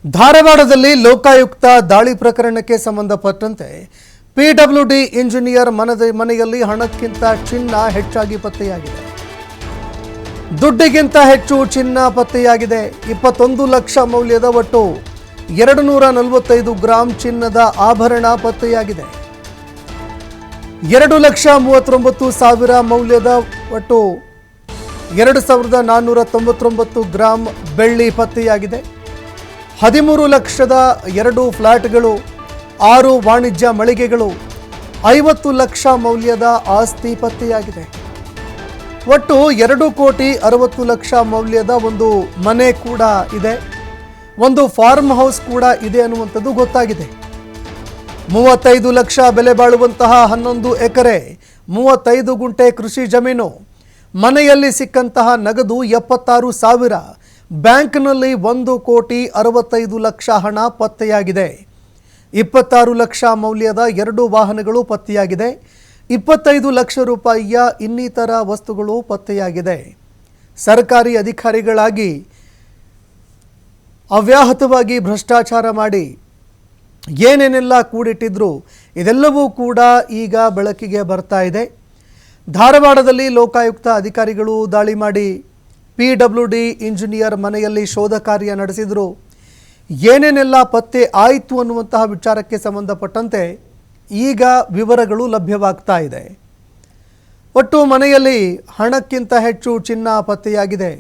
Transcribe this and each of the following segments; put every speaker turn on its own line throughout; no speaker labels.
ಧಾರವಾಡದಲ್ಲಿ ಲೋಕಾಯುಕ್ತ ದಾಳಿ ಪ್ರಕರಣಕ್ಕೆ ಸಂಬಂಧಪಟ್ಟಂತೆ ಪಿಡಬ್ಲ್ಯೂಡಿ ಇಂಜಿನಿಯರ್ ಮನೆಯಲ್ಲಿ ಹಣಕ್ಕಿಂತ ಚಿನ್ನ ಹೆಚ್ಚಾಗಿ ಪತ್ತೆಯಾಗಿದೆ. ದುಡ್ಡಿಗಿಂತ ಹೆಚ್ಚು ಚಿನ್ನ ಪತ್ತೆಯಾಗಿದೆ. 21 ಲಕ್ಷ ಮೌಲ್ಯದ ಒಟ್ಟು 245 ಗ್ರಾಂ ಚಿನ್ನದ ಆಭರಣ ಪತ್ತೆಯಾಗಿದೆ. 2,39,000 ಮೌಲ್ಯದ ಒಟ್ಟು 2,499 ಗ್ರಾಂ ಬೆಳ್ಳಿ ಪತ್ತೆಯಾಗಿದೆ. 13 ಲಕ್ಷದ 2 ಫ್ಲಾಟ್ಗಳು, 6 ವಾಣಿಜ್ಯ ಮಳಿಗೆಗಳು, 50 ಲಕ್ಷ ಮೌಲ್ಯದ ಆಸ್ತಿ ಪತ್ತೆಯಾಗಿದೆ. ಒಟ್ಟು 2,60,00,000 ಮೌಲ್ಯದ ಒಂದು ಮನೆ ಕೂಡ ಇದೆ, ಒಂದು ಫಾರ್ಮ್ ಹೌಸ್ ಕೂಡ ಇದೆ ಅನ್ನುವಂಥದ್ದು ಗೊತ್ತಾಗಿದೆ. 35 ಲಕ್ಷ ಬೆಲೆ ಬಾಳುವಂತಹ 11 ಎಕರೆ 35 ಗುಂಟೆ ಕೃಷಿ ಜಮೀನು, ಮನೆಯಲ್ಲಿ ಸಿಕ್ಕಂತಹ ನಗದು 76,000, ಬ್ಯಾಂಕ್ನಲ್ಲಿ 1,65,00,000 ಹಣ ಪತ್ತೆಯಾಗಿದೆ. 26 ಲಕ್ಷ ಮೌಲ್ಯದ 2 ವಾಹನಗಳು ಪತ್ತೆಯಾಗಿದೆ. 25 ಲಕ್ಷ ರೂಪಾಯಿಯ ಇನ್ನಿತರ ವಸ್ತುಗಳು ಪತ್ತೆಯಾಗಿದೆ. ಸರ್ಕಾರಿ ಅಧಿಕಾರಿಗಳಾಗಿ ಅವ್ಯಾಹತವಾಗಿ ಭ್ರಷ್ಟಾಚಾರ ಮಾಡಿ ಏನೇನೆಲ್ಲ ಕೂಡಿಟ್ಟಿದ್ರು ಇದೆಲ್ಲವೂ ಕೂಡ ಈಗ ಬೆಳಕಿಗೆ ಬರ್ತಾ ಇದೆ. ಧಾರವಾಡದಲ್ಲಿ ಲೋಕಾಯುಕ್ತ ಅಧಿಕಾರಿಗಳು ದಾಳಿ ಮಾಡಿ ಪಿಡಬ್ಲ್ಯೂಡಿ ಇಂಜಿನಿಯರ್ ಮನೆಯಲ್ಲಿ ಶೋಧ ಕಾರ್ಯ ನಡೆಸಿದರು. ಏನೇನೆಲ್ಲ ಪತ್ತೆ ಆಯಿತು ಅನ್ನುವಂತಹ ವಿಚಾರಕ್ಕೆ ಸಂಬಂಧಪಟ್ಟಂತೆ ಈಗ ವಿವರಗಳು ಲಭ್ಯವಾಗ್ತಾ ಇದೆ. ಒಟ್ಟು ಮನೆಯಲ್ಲಿ ಹಣಕ್ಕಿಂತ ಹೆಚ್ಚು ಚಿನ್ನ ಪತ್ತೆಯಾಗಿದೆ.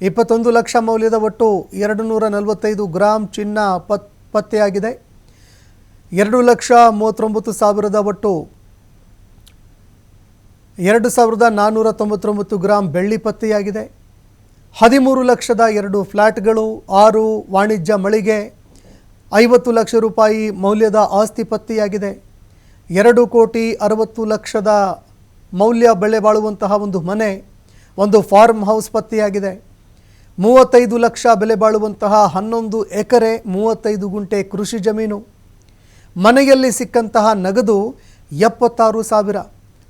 21 ಲಕ್ಷ ಮೌಲ್ಯದ ಒಟ್ಟು 245 ಗ್ರಾಂ ಚಿನ್ನ ಪತ್ತೆಯಾಗಿದೆ. 2,39,000 ಒಟ್ಟು 2,499 ಗ್ರಾಂ ಬೆಳ್ಳಿ ಪತ್ತೆಯಾಗಿದೆ. 13 ಲಕ್ಷದ 2 ಫ್ಲಾಟ್ಗಳು, 6 ವಾಣಿಜ್ಯ ಮಳಿಗೆ, 50 ಲಕ್ಷ ರೂಪಾಯಿ ಮೌಲ್ಯದ ಆಸ್ತಿ ಪತ್ತೆಯಾಗಿದೆ. 2,60,00,000 ಮೌಲ್ಯ ಬೆಲೆ ಬಾಳುವಂತಹ ಒಂದು ಮನೆ, ಒಂದು ಫಾರ್ಮ್ ಹೌಸ್ ಪತ್ತೆಯಾಗಿದೆ. 35 ಲಕ್ಷ ಬೆಲೆ ಬಾಳುವಂತಹ 11 ಎಕರೆ 35 ಗುಂಟೆ ಕೃಷಿ ಜಮೀನು, ಮನೆಯಲ್ಲಿ ಸಿಕ್ಕಂತಹ ನಗದು 76,000,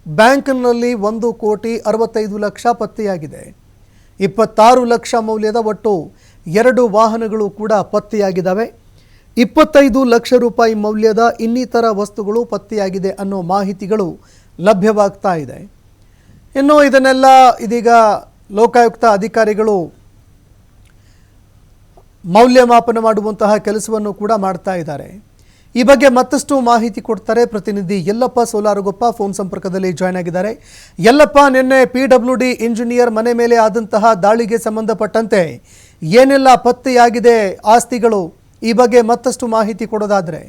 ಬ್ಯಾಂಕ್ನಲ್ಲಿ 1,65,00,000 ಪತ್ತೆಯಾಗಿದೆ. 26 ಲಕ್ಷ ಮೌಲ್ಯದ ಒಟ್ಟು 2 ವಾಹನಗಳು ಕೂಡ ಪತ್ತೆಯಾಗಿದ್ದಾವೆ. 25 ಲಕ್ಷ ರೂಪಾಯಿ ಮೌಲ್ಯದ ಇನ್ನಿತರ ವಸ್ತುಗಳು ಪತ್ತೆಯಾಗಿದೆ ಅನ್ನೋ ಮಾಹಿತಿಗಳು ಲಭ್ಯವಾಗ್ತಾ ಇದೆ. ಇನ್ನು ಇದನ್ನೆಲ್ಲ ಇದೀಗ ಲೋಕಾಯುಕ್ತ ಅಧಿಕಾರಿಗಳು ಮೌಲ್ಯಮಾಪನ ಮಾಡುವಂತಹ ಕೆಲಸವನ್ನು ಕೂಡ ಮಾಡ್ತಾ ಇದ್ದಾರೆ. ಈ ಬಗ್ಗೆ ಮತ್ತಷ್ಟು ಮಾಹಿತಿ ಕೊಡ್ತಾರೆ ಪ್ರತಿನಿಧಿ ಯಲ್ಲಪ್ಪ ಸೋಲಾರಗೊಪ್ಪ, ಫೋನ್ ಸಂಪರ್ಕದಲ್ಲಿ ಜಾಯ್ನ್ ಆಗಿದ್ದಾರೆ. ಯಲ್ಲಪ್ಪ, ನಿನ್ನೆ ಪಿಡಬ್ಲ್ಯೂಡಿ ಇಂಜಿನಿಯರ್ ಮನೆ ಮೇಲೆ ಆದಂತಹ ದಾಳಿಗೆ ಸಂಬಂಧಪಟ್ಟಂತೆ ಏನೆಲ್ಲ ಪತ್ತೆಯಾಗಿದೆ ಆಸ್ತಿಗಳು, ಈ ಬಗ್ಗೆ ಮತ್ತಷ್ಟು ಮಾಹಿತಿ ಕೊಡೋದಾದ್ರೆ.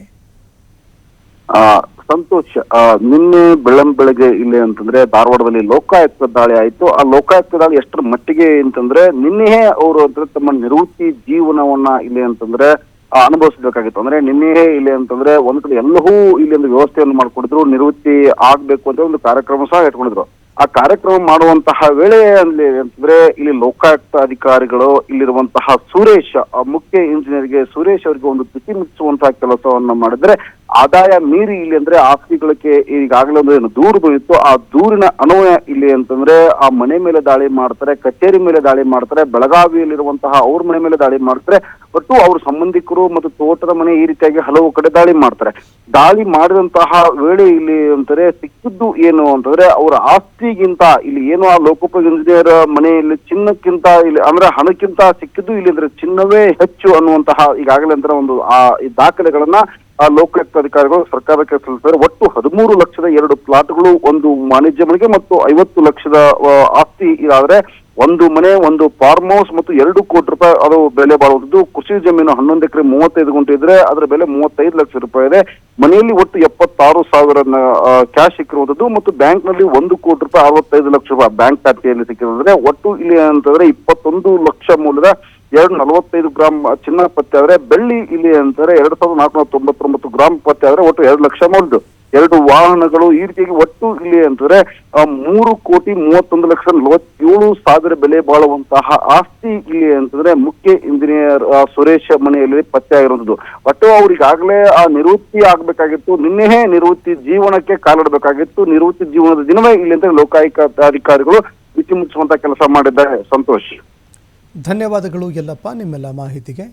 ಸಂತೋಷ್, ನಿನ್ನೆ ಬೆಳಗ್ಗೆ ಇಲ್ಲಿ ಅಂತಂದ್ರೆ ಧಾರವಾಡದಲ್ಲಿ ಲೋಕಾಯುಕ್ತ ದಾಳಿ ಆಯ್ತು. ಆ ಲೋಕಾಯುಕ್ತ ದಾಳಿ ಎಷ್ಟರ ಮಟ್ಟಿಗೆ ಅಂತಂದ್ರೆ ನಿನ್ನೆ ಅವರು ಅಂದ್ರೆ ತಮ್ಮ ನಿವೃತ್ತಿ ಜೀವನವನ್ನ ಇಲ್ಲಿ ಅಂತಂದ್ರೆ ಅನುಭವಿಸಬೇಕಾಗಿತ್ತು. ಅಂದ್ರೆ ನಿನ್ನೆ ಇಲ್ಲಿ ಅಂತಂದ್ರೆ ಒಂದ್ ಕಡೆ ಎಲ್ಲವೂ ಇಲ್ಲಿ ಒಂದು ವ್ಯವಸ್ಥೆಯನ್ನು ಮಾಡ್ಕೊಂಡಿದ್ರು, ನಿವೃತ್ತಿ ಆಗ್ಬೇಕು ಅಂತ ಒಂದು ಕಾರ್ಯಕ್ರಮ ಸಹ ಇಟ್ಕೊಂಡಿದ್ರು. ಆ ಕಾರ್ಯಕ್ರಮ ಮಾಡುವಂತಹ ವೇಳೆ ಅಲ್ಲಿ ಅಂತಂದ್ರೆ ಇಲ್ಲಿ ಲೋಕಾಯುಕ್ತ ಅಧಿಕಾರಿಗಳು ಇಲ್ಲಿರುವಂತಹ ಸುರೇಶ್, ಮುಖ್ಯ ಇಂಜಿನಿಯರ್ಗೆ ಸುರೇಶ್ ಅವರಿಗೆ ಒಂದು ತಿಥಿ ಮುಚ್ಚಿಸುವಂತಹ ಕೆಲಸವನ್ನ ಮಾಡಿದ್ರೆ, ಆದಾಯ ಮೀರಿ ಇಲ್ಲಿ ಅಂದ್ರೆ ಆಸ್ತಿಗಳಿಗೆ ಈಗಾಗಲೇ ಒಂದು ದೂರು ಬಂದಿತ್ತು. ಆ ದೂರಿನ ಅನ್ವಯ ಇಲ್ಲಿ ಅಂತಂದ್ರೆ ಆ ಮನೆ ಮೇಲೆ ದಾಳಿ ಮಾಡ್ತಾರೆ, ಕಚೇರಿ ಮೇಲೆ ದಾಳಿ ಮಾಡ್ತಾರೆ, ಬೆಳಗಾವಿಯಲ್ಲಿರುವಂತಹ ಅವ್ರ ಮನೆ ಮೇಲೆ ದಾಳಿ ಮಾಡ್ತಾರೆ, ಒಟ್ಟು ಅವ್ರ ಸಂಬಂಧಿಕರು ಮತ್ತು ತೋಟದ ಮನೆ ಈ ರೀತಿಯಾಗಿ ಹಲವು ಕಡೆ ದಾಳಿ ಮಾಡ್ತಾರೆ. ದಾಳಿ ಮಾಡಿದಂತಹ ವೇಳೆ ಇಲ್ಲಿ ಅಂತಾರೆ ಸಿಕ್ಕಿದ್ದು ಏನು ಅಂತಂದ್ರೆ ಅವರ ಆಸ್ತಿಗಿಂತ ಇಲ್ಲಿ ಏನು ಆ ಲೋಕೋಪಯೋಗಿ ಇಂಜಿನಿಯರ್ ಮನೆಯಲ್ಲಿ ಚಿನ್ನಕ್ಕಿಂತ ಇಲ್ಲಿ ಅಂದ್ರೆ ಹಣಕ್ಕಿಂತ ಸಿಕ್ಕಿದ್ದು ಇಲ್ಲಿ ಅಂದ್ರೆ ಚಿನ್ನವೇ ಹೆಚ್ಚು ಅನ್ನುವಂತಹ ಈಗಾಗಲೇ ಅಂದ್ರೆ ಒಂದು ಆ ದಾಖಲೆಗಳನ್ನ ಲೋಕಾಯುಕ್ತ ಅಧಿಕಾರಿಗಳು ಸರ್ಕಾರಕ್ಕೆ ಸಲ್ಲಿಸಿದ್ದಾರೆ. ಒಟ್ಟು 13 ಲಕ್ಷದ 2 ಪ್ಲಾಟ್ಗಳು, ಒಂದು ವಾಣಿಜ್ಯ ಮಳಿಗೆ ಮತ್ತು 50 ಲಕ್ಷದ ಆಸ್ತಿ ಇದಾದ್ರೆ, ಒಂದು ಮನೆ, ಒಂದು ಫಾರ್ಮ್ ಹೌಸ್ ಮತ್ತು 2 ಕೋಟಿ ರೂಪಾಯಿ ಅದು ಬೆಲೆ ಬಾಳುವಂಥದ್ದು. ಕೃಷಿ ಜಮೀನು 11 ಎಕರೆ 35 ಗುಂಟೆ ಇದ್ರೆ ಅದರ ಬೆಲೆ 35 ಲಕ್ಷ ರೂಪಾಯಿ ಇದೆ. ಮನೆಯಲ್ಲಿ ಒಟ್ಟು 76,000 ಕ್ಯಾಶ್ ಸಿಕ್ಕಿರುವಂಥದ್ದು ಮತ್ತು ಬ್ಯಾಂಕ್ ನಲ್ಲಿ 1,65,00,000 ರೂಪಾಯಿ ಬ್ಯಾಂಕ್ ಖಾತೆಯಲ್ಲಿ ಸಿಕ್ಕಿರೋದ್ರೆ, ಒಟ್ಟು ಇಲ್ಲಿ ಅಂತಂದ್ರೆ 21 ಲಕ್ಷ ಮೌಲ್ಯದ 245 ಗ್ರಾಂ ಚಿನ್ನ ಪತ್ತೆ ಆದ್ರೆ, ಬೆಳ್ಳಿ ಇಲ್ಲಿ ಅಂತಾರೆ 2,499 ಗ್ರಾಂ ಪತ್ತೆ ಆದ್ರೆ, ಒಟ್ಟು 2 ಲಕ್ಷ ಮೌಲ್ಯದ್ದು 2 ವಾಹನಗಳು ಈ ರೀತಿಯಾಗಿ ಒಟ್ಟು ಇಲ್ಲಿ ಅಂತಂದ್ರೆ 3,31,47,000 ಬೆಲೆ ಬಾಳುವಂತಹ ಆಸ್ತಿ ಇಲ್ಲಿ ಅಂತಂದ್ರೆ ಮುಖ್ಯ ಇಂಜಿನಿಯರ್ ಸುರೇಶ್ ಮನೆಯಲ್ಲಿ ಪತ್ತೆ ಆಗಿರುವುದು. ಒಟ್ಟು ಅವ್ರಿಗಾಗಲೇ ಆ ನಿವೃತ್ತಿ ಆಗ್ಬೇಕಾಗಿತ್ತು, ನಿನ್ನೆ ನಿವೃತ್ತಿ ಜೀವನಕ್ಕೆ ಕಾಲಿಡಬೇಕಾಗಿತ್ತು. ನಿವೃತ್ತಿ ಜೀವನದ ದಿನವೇ ಇಲ್ಲಿ ಅಂತ ಲೋಕಾಯುಕ್ತ ಅಧಿಕಾರಿಗಳು ಬಿಚ್ಚಿ ಮುಚ್ಚುವಂತ ಕೆಲಸ ಮಾಡಿದ್ದಾರೆ. ಸಂತೋಷ್,
ಧನ್ಯವಾದಗಳು ಯಲ್ಲಪ್ಪ ನಿಮ್ಮೆಲ್ಲ ಮಾಹಿತಿಗೆ.